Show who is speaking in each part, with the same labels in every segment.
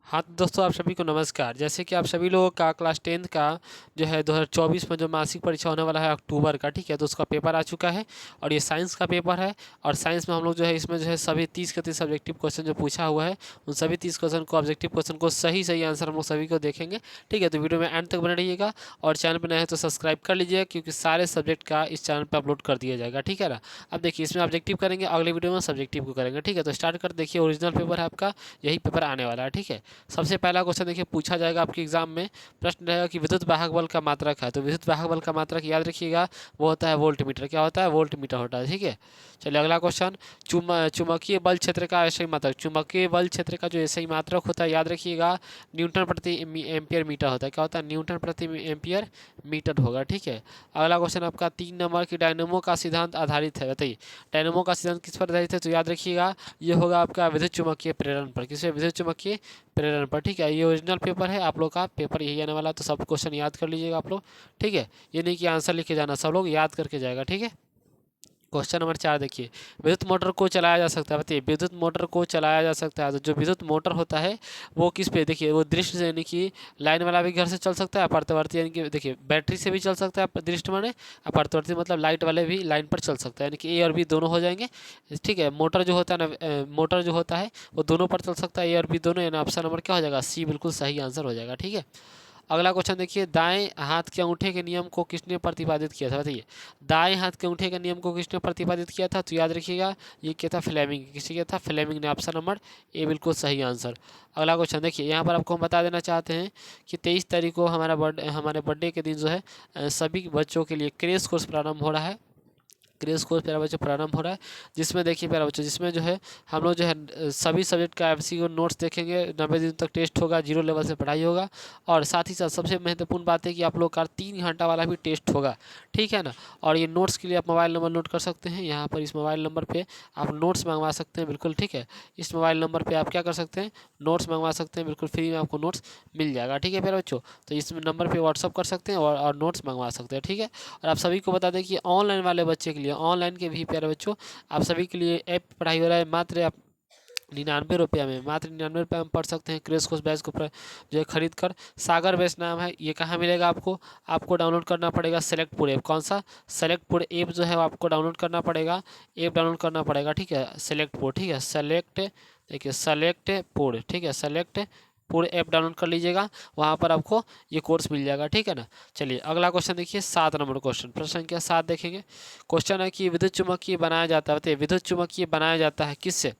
Speaker 1: हाँ तो दोस्तों, आप सभी को नमस्कार। जैसे कि आप सभी लोगों का क्लास 10th का जो है 2024 में जो मासिक परीक्षा होने वाला है अक्टूबर का, ठीक है, तो उसका पेपर आ चुका है और ये साइंस का पेपर है। और साइंस में हम लोग जो है इसमें जो है सभी 30 के 30 सब्जेक्टिव क्वेश्चन जो पूछा हुआ है, उन सभी 30 क्वेश्चन को ऑब्जेक्टिव क्वेश्चन को सही सही आंसर हम लोग सभी को देखेंगे। ठीक है, तो वीडियो में एंड तक बने रहिएगा और चैनल पर नए हैं तो सब्सक्राइब कर लीजिएगा, क्योंकि सारे सब्जेक्ट का इस चैनल पर अपलोड कर दिया जाएगा। ठीक है ना। अब देखिए, इसमें ऑब्जेक्टिव करेंगे, अगले वीडियो में सब्जेक्टिव को करेंगे। ठीक है, तो स्टार्ट कर देखिए, ओरिजिनल पेपर है आपका, यही पेपर आने वाला है। ठीक है, सबसे पहला क्वेश्चन देखिए पूछा जाएगा आपके एग्जाम में। प्रश्न रहेगा कि विद्युत वाहक बल का मात्रक है, तो विद्युत वाहक बल का मात्रक याद रखिएगा, वो होता है वोल्ट मीटर। क्या होता है? वोल्ट मीटर होता है। ठीक है, चलिए अगला क्वेश्चन। चुंबकीय बल क्षेत्र का ऐसे ही मात्रक, चुंबकीय बल क्षेत्र का जो ऐसे ही मात्रक होता है याद रखिएगा, न्यूटन प्रति एम्पियर मीटर होता है। क्या होता है? न्यूटन प्रति एम्पियर मीटर होगा। ठीक है, अगला क्वेश्चन आपका 3 नंबर की डायनेमो का सिद्धांत आधारित है, बताइए डायनेमो का सिद्धांत किस पर आधारित है? तो याद रखिएगा, ये होगा आपका विद्युत चुम्बकीय प्रेरण पर। किस पे? विद्युत चुम्बकीय प्रेरण पर। ठीक है, ये ओरिजिनल पेपर है, आप लोग का पेपर यही आने वाला है, तो सब क्वेश्चन याद कर लीजिएगा आप लोग। ठीक है, ये नहीं कि आंसर लिख के जाना, सब लोग याद करके जाएगा। ठीक है, क्वेश्चन नंबर 4 देखिए, विद्युत मोटर को चलाया जा सकता है, बताइए विद्युत मोटर को चलाया जा सकता है। तो जो विद्युत मोटर होता है वो किस पे? देखिए, वो दृष्टि से, यानी कि लाइन वाला भी घर से चल सकता है, अपर्तवर्ती यानी कि देखिए बैटरी से भी चल सकता है, दृष्टि माने अपर्तवर्ती मतलब लाइट वाले भी लाइन पर चल सकता है, यानी कि ए और बी दोनों हो जाएंगे। ठीक है, मोटर जो होता है ना, मोटर जो होता है वो दोनों पर चल सकता है, ए और बी दोनों, यानी ऑप्शन नंबर क्या हो जाएगा? सी बिल्कुल सही आंसर हो जाएगा। ठीक है, अगला क्वेश्चन देखिए, दाएं हाथ के अंगूठे के नियम को किसने प्रतिपादित किया था? बताइए दाएं हाथ के अंगूठे के नियम को किसने प्रतिपादित किया था? तो याद रखिएगा, ये क्या था? फ्लेमिंग। किसी किया था? फ्लेमिंग ने। ऑप्शन नंबर ए बिल्कुल सही आंसर। अगला क्वेश्चन देखिए, यहाँ पर आपको हम बता देना चाहते हैं कि 23 तारीख को हमारे बर्थडे के दिन जो है सभी बच्चों के लिए क्रेश कोर्स प्रारंभ हो रहा है। क्रेश कोर्स प्यारा बच्चों प्रारंभ हो रहा है, जिसमें देखिए प्यारा बच्चों, जिसमें जो है हम लोग जो है सभी सब्जेक्ट का एमसीक्यू नोट्स देखेंगे, 90 दिन तक टेस्ट होगा, जीरो लेवल से पढ़ाई होगा। और साथ ही साथ सबसे महत्वपूर्ण बात है कि आप लोग का 3 घंटा वाला भी टेस्ट होगा। ठीक है ना। और ये नोट्स के लिए आप मोबाइल नंबर नोट कर सकते हैं, यहाँ पर इस मोबाइल नंबर पर आप नोट्स मंगवा सकते हैं, बिल्कुल। ठीक है, इस मोबाइल नंबर पर आप क्या कर सकते हैं? नोट्स मंगवा सकते हैं, बिल्कुल फ्री में आपको नोट्स मिल जाएगा। ठीक है प्यारे बच्चों, तो इस नंबर पर व्हाट्सअप कर सकते हैं और नोट्स मंगवा सकते हैं। ठीक है, और आप सभी को बता दें कि ऑनलाइन वाले बच्चे के लिए, ऑनलाइन के भी प्यारे बच्चों, आप सभी के लिए ऐप पढ़ाई हो रहा है, मात्र आप 99 रुपये में, मात्र 99 रुपये में पढ़ सकते हैं क्रेश कोर्स बैच को जो है खरीद कर। सागर बैच नाम है, ये कहाँ मिलेगा आपको? आपको डाउनलोड करना पड़ेगा सेलेक्ट पूड ऐप। कौन सा? सेलेक्ट पूड ऐप जो है आपको डाउनलोड करना पड़ेगा, ऐप डाउनलोड करना पड़ेगा। ठीक है, सेलेक्ट पूड। ठीक है, सेलेक्ट, देखिए सेलेक्ट पूड। ठीक है, सेलेक्ट पूरे ऐप डाउनलोड कर लीजिएगा, वहाँ पर आपको ये कोर्स मिल जाएगा। ठीक है ना। चलिए अगला क्वेश्चन देखिए, 7 नंबर क्वेश्चन, प्रश्न संख्या 7 देखेंगे। क्वेश्चन है कि विद्युत चुम्बकीय बनाया जाता है, बताइए विद्युत चुम्बकीय बनाया जाता है किससे?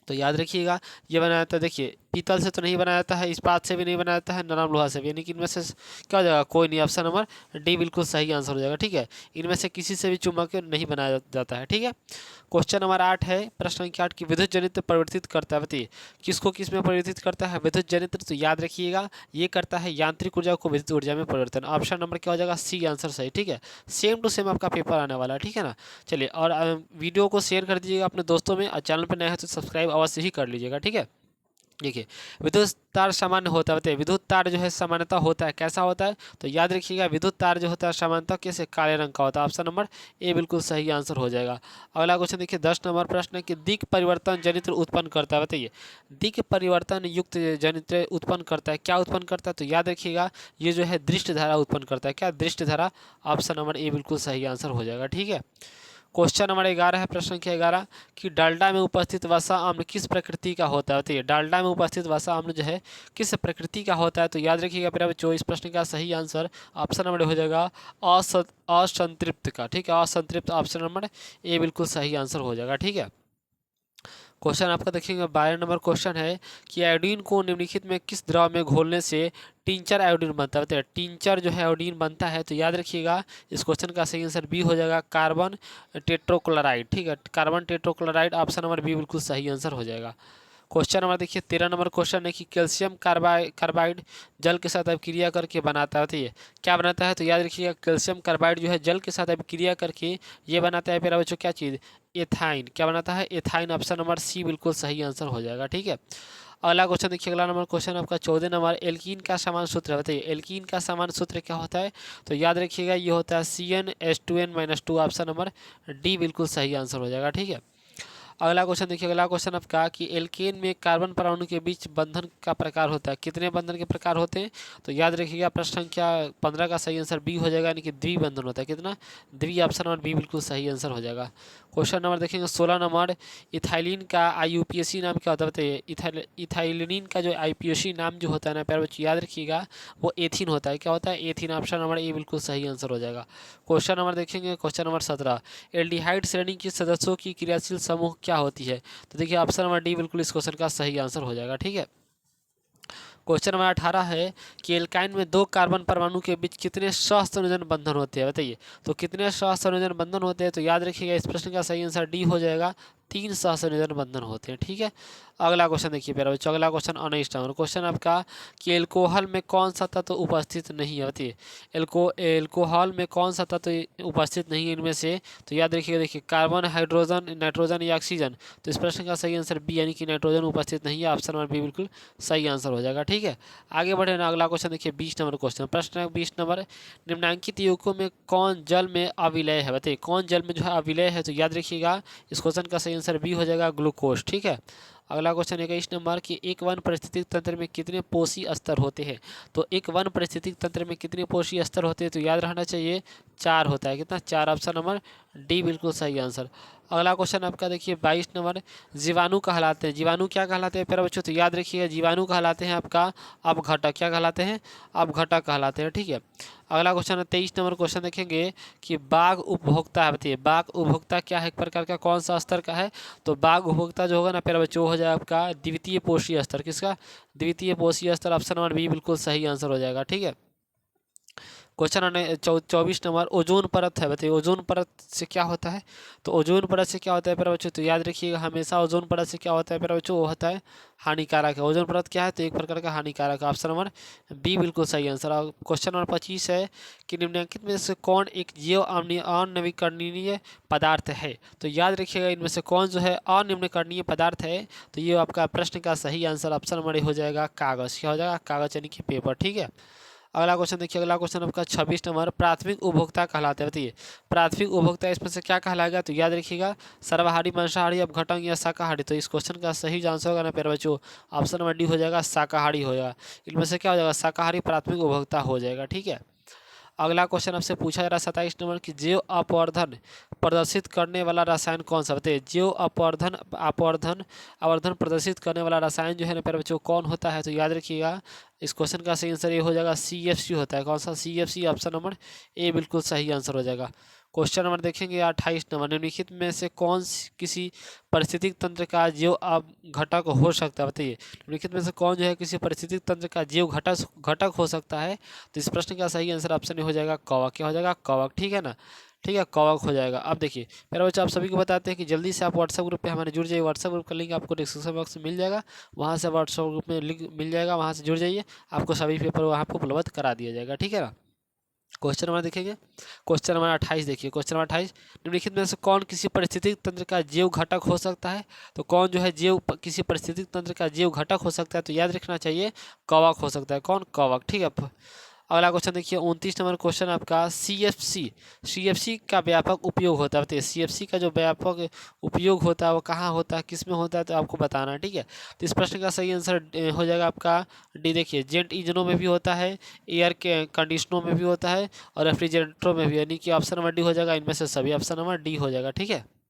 Speaker 1: तो याद रखिएगा, ये बनाया जाता है, देखिए पीतल से तो नहीं बनाया जाता है, इस्पात से भी नहीं बनाया जाता है, नरम लोहा से भी, यानी कि इनमें से क्या हो जाएगा? कोई नहीं। ऑप्शन नंबर डी बिल्कुल सही आंसर हो जाएगा। ठीक है, इनमें से किसी से भी चुंबक नहीं बनाया जाता है। ठीक है, क्वेश्चन नंबर 8 है, प्रश्न संख्या 8 की विद्युत जनित्र परिवर्तित करता है, बताइए किसको किस में परिवर्तित करता है विद्युत जनित्र? तो याद रखिएगा, ये करता है यांत्रिक ऊर्जा को विद्युत ऊर्जा में परिवर्तन। ऑप्शन नंबर क्या हो जाएगा? सी आंसर सही। ठीक है, सेम टू सेम आपका पेपर आने वाला है। ठीक है ना। चलिए, और वीडियो को शेयर कर दीजिएगा अपने दोस्तों में, और चैनल पर नया है तो सब्सक्राइब अवश्य ही कर लीजिएगा। ठीक है, देखिए विद्युत तार सामान्य होता है, बताइए विद्युत तार जो है सामान्यतः होता है कैसा होता है? तो याद रखिएगा, विद्युत तार जो होता है सामान्यतः कैसे? काले रंग का होता है। ऑप्शन नंबर ए बिल्कुल सही आंसर हो जाएगा। अगला क्वेश्चन देखिए, 10 नंबर प्रश्न है कि दिक् परिवर्तन जनित्र उत्पन्न करता है, बताइए दिक् परिवर्तन युक्त जनित्र उत्पन्न करता है, क्या उत्पन्न करता है? तो याद रखिएगा, ये जो है दृष्टि धारा उत्पन्न करता है। क्या? दृष्टि धारा। ऑप्शन नंबर ए बिल्कुल सही आंसर हो जाएगा। ठीक है, क्वेश्चन नंबर 11 है, प्रश्न संख्या 11 कि डालडा में उपस्थित वसा अम्ल किस प्रकृति का होता है? बताइए डालडा में उपस्थित वसा अम्ल जो है किस प्रकृति का होता है? तो याद रखिएगा मेरा बच्चों, इस प्रश्न का सही आंसर ऑप्शन नंबर हो जाएगा असंतृप्त का। ठीक है, असंतृप्त, ऑप्शन नंबर ए बिल्कुल सही आंसर हो जाएगा। ठीक है, क्वेश्चन आपका देखेंगे, 12 नंबर क्वेश्चन है कि आयोडीन को निम्नलिखित में किस द्रव में घोलने से टिंचर आयोडीन बनता है? बताइए टिंचर जो है आयोडीन बनता है। तो याद रखिएगा, इस क्वेश्चन का सही आंसर बी हो जाएगा, कार्बन टेट्रोक्लोराइड। ठीक है, कार्बन टेट्रोक्लोराइड, ऑप्शन नंबर बी बिल्कुल सही आंसर हो जाएगा। क्वेश्चन नंबर देखिए, 13 नंबर क्वेश्चन है कि कैल्शियम कार्बाइड जल के साथ अभिक्रिया करके बनाता है, बताइए क्या बनाता है? तो याद रखिएगा, कैल्शियम कार्बाइड जो है जल के साथ अभिक्रिया करके ये बनाता है मेरा बच्चों, क्या चीज़? एथाइन। क्या बनाता है? एथाइन। ऑप्शन नंबर सी बिल्कुल सही आंसर हो जाएगा। ठीक है, अगला क्वेश्चन देखिए, अगला नंबर क्वेश्चन आपका 14 नंबर, एल्कीन का समान सूत्र है, बताइए एल्कीन का समान सूत्र क्या होता है? तो याद रखिएगा, ये होता है CnH2n-2। ऑप्शन नंबर डी बिल्कुल सही आंसर हो जाएगा। ठीक है, अगला क्वेश्चन देखिए, अगला क्वेश्चन आपका कि एल्केन में कार्बन परमाणु के बीच बंधन का प्रकार होता है, कितने बंधन के प्रकार होते हैं? तो याद रखिएगा प्रश्न संख्या 15 का सही आंसर बी हो जाएगा, यानी कि द्विबंधन होता है। कितना? द्वि, ऑप्शन नंबर बी बिल्कुल सही आंसर हो जाएगा। क्वेश्चन नंबर देखेंगे 16 नंबर, इथाइलिन का आईयूपीएसी नाम क्या होता है बताइए। इथाइलिन का जो आईपीएसी नाम जो होता है ना प्यारे बच्चों, याद रखिएगा वो एथिन होता है। क्या होता है? एथिन, ऑप्शन नंबर ए बिल्कुल सही आंसर हो जाएगा। क्वेश्चन नंबर देखेंगे, क्वेश्चन नंबर 17, एल्डिहाइड श्रेणी के सदस्यों की क्रियाशील समूह क्या होती है? तो देखिए ऑप्शन नंबर डी बिल्कुल इस क्वेश्चन का सही आंसर हो जाएगा। ठीक है। क्वेश्चन नंबर 18 है कि एल्काइन में दो कार्बन परमाणु के बीच कितने सहसंयोजन बंधन होते हैं बताइए। तो कितने सहसंयोजन बंधन होते हैं? तो याद रखिएगा इस प्रश्न का सही आंसर डी हो जाएगा, 3 सहसंयोजन बंधन होते हैं। ठीक है। अगला क्वेश्चन देखिए प्यारे बच्चों, अगला क्वेश्चन 19 नंबर क्वेश्चन आपका कि एल्कोहल में कौन सा तत्व उपस्थित नहीं है बताइए। एल्कोहल में कौन सा तत्व उपस्थित नहीं है इनमें से? तो याद रखिएगा, देखिए कार्बन, हाइड्रोजन, नाइट्रोजन या ऑक्सीजन। तो इस प्रश्न का सही आंसर बी, यानी कि नाइट्रोजन उपस्थित नहीं है, ऑप्शन नंबर बी बिल्कुल सही आंसर हो जाएगा। ठीक है। आगे बढ़े ना, अगला क्वेश्चन देखिए 20 नंबर क्वेश्चन, प्रश्न 20 नंबर, निम्नलिखित यौगिकों में कौन जल में अविलय है बताइए। कौन जल में जो है अविलय है? तो याद रखिएगा इस क्वेश्चन का सही आंसर बी हो जाएगा, ग्लूकोज। ठीक है। अगला क्वेश्चन 21 नंबर कि एक वन पारिस्थितिक तंत्र में कितने पोषी स्तर होते हैं? तो एक वन पारिस्थितिक तंत्र में कितने पोषी स्तर होते हैं? तो याद रहना चाहिए 4 होता है। कितना? 4, ऑप्शन नंबर डी बिल्कुल सही आंसर। अगला क्वेश्चन आपका देखिए 22 नंबर, जीवाणु कहलाते हैं, जीवाणु क्या कहलाते हैं प्यारे बच्चों? तो याद रखिएगा जीवाणु कहलाते हैं आपका अपघटक। क्या कहलाते हैं? अपघटक कहलाते हैं। ठीक है। अगला क्वेश्चन है 23 नंबर क्वेश्चन देखेंगे कि बाघ उपभोक्ता है बताइए। बाघ उपभोक्ता क्या है, एक प्रकार का कौन सा स्तर का है? तो बाघ उपभोक्ता जो होगा ना प्यारे बच्चों हो जाएगा आपका द्वितीय पोषी स्तर। किसका? द्वितीय पोषी स्तर, ऑप्शन नंबर बी बिल्कुल सही आंसर हो जाएगा। ठीक है। क्वेश्चन 24 नंबर, ओजोन परत है बताइए। ओजोन परत से क्या होता है? तो ओजोन परत से क्या होता है प्यारे बच्चों? तो याद रखिएगा हमेशा ओजोन परत से क्या होता है प्यारे बच्चों? वो होता है हानिकारक है। ओजोन परत क्या है? तो एक प्रकार का हानिकारक है, ऑप्शन नंबर बी बिल्कुल सही आंसर। और क्वेश्चन नंबर 25 है कि निम्नलिखित में से कौन एक जैव अननवीकरणीय पदार्थ है? तो याद रखिएगा इनमें से कौन जो है अनवीकरणीय पदार्थ है? तो ये आपका प्रश्न का सही आंसर ऑप्शन नंबर ए हो जाएगा, कागज। क्या हो जाएगा? कागज, यानी कि पेपर। ठीक है। अगला क्वेश्चन देखिए, अगला क्वेश्चन आपका 26 नंबर, प्राथमिक उपभोक्ता कहलाते हैं बताइए। प्राथमिक उपभोक्ता इसमें से क्या कहलाएगा? तो याद रखिएगा सर्वाहारी, मांसाहारी, अपघटन या शाकाहारी। तो इस क्वेश्चन का सही आंसर होगा ना प्यारे बच्चों, ऑप्शन नंबर डी हो जाएगा, शाकाहारी हो जाएगा। इनमें से क्या हो जाएगा? शाकाहारी प्राथमिक उपभोक्ता हो जाएगा। ठीक है। अगला क्वेश्चन आपसे पूछा जा रहा है 27 नंबर की जैव अपवर्धन प्रदर्शित करने वाला रसायन कौन सा बताइए। जैव आवर्धन प्रदर्शित करने वाला रसायन जो है ना प्यारे बच्चों कौन होता है? तो याद रखिएगा इस क्वेश्चन का सही आंसर ये हो जाएगा, CFC होता है। कौन सा? CFC, ऑप्शन नंबर ए बिल्कुल सही आंसर हो जाएगा। क्वेश्चन नंबर देखेंगे 28 नंबर, निम्नलिखित में से कौन किसी पारिस्थितिक तंत्र का जैव घटक हो सकता है बताइए। निम्नलिखित में से कौन जो है किसी पारिस्थितिक तंत्र का जैव घटक हो सकता है? तो इस प्रश्न का सही आंसर ऑप्शन ए हो जाएगा, कवक। क्या हो जाएगा? कवक। ठीक है ना। ठीक है, कवक हो जाएगा। अब देखिए मेरे बच्चे आप सभी को बताते हैं कि जल्दी से आप व्हाट्सएप ग्रुप पे हमारे जुड़ जाइए। व्हाट्सएप ग्रुप का लिंक आपको डिस्क्रिप्शन बॉक्स में मिल जाएगा, वहाँ से व्हाट्सएप ग्रुप में लिंक मिल जाएगा, वहाँ से जुड़ जाइए। आपको सभी पेपर वहाँ पर उपलब्ध करा दिया जाएगा। ठीक है ना। क्वेश्चन नंबर देखेंगे, क्वेश्चन नंबर 28 देखिए। क्वेश्चन नंबर 28, निम्नलिखित में से कौन किसी परिस्थितिक तंत्र का जैव घटक हो सकता है? तो कौन जो है किसी परिस्थितिक तंत्र का जैव घटक हो सकता है? तो याद रखना चाहिए कवक हो सकता है। कौन? कवक। ठीक है। अगला क्वेश्चन देखिए 29 नंबर क्वेश्चन आपका, CFC का व्यापक उपयोग होता है बताइए। CFC का जो व्यापक उपयोग होता है वो कहाँ होता है, किस में होता है? तो आपको बताना है। ठीक है। तो इस प्रश्न का सही आंसर हो जाएगा आपका डी। देखिए जेट इंजनों में भी होता है, एयर के कंडीशनरों में भी होता है और रेफ्रिजरेटरों में भी, यानी कि ऑप्शन नंबर डी हो जाएगा इनमें से सभी, ऑप्शन नंबर डी हो जाएगा। ठीक है।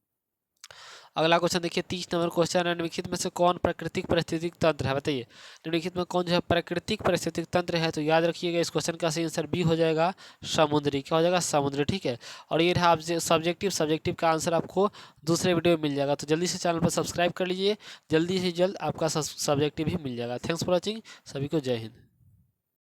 Speaker 1: अगला क्वेश्चन देखिए 30 नंबर क्वेश्चन है, निम्नलिखित में से कौन प्राकृतिक पारिस्थितिक तंत्र है बताइए। निम्नलिखित में कौन जो है प्राकृतिक पारिस्थितिक तंत्र है? तो याद रखिएगा इस क्वेश्चन का सही आंसर बी हो जाएगा, समुद्री। क्या हो जाएगा? समुद्री। ठीक है। और ये रहा सब्जेक्टिव का आंसर आपको दूसरे वीडियो में मिल जाएगा, तो जल्दी से चैनल पर सब्सक्राइब कर लीजिए, जल्दी से जल्द आपका सब्जेक्टिव भी मिल जाएगा। थैंक्स फॉर वॉचिंग, सभी को जय हिंद।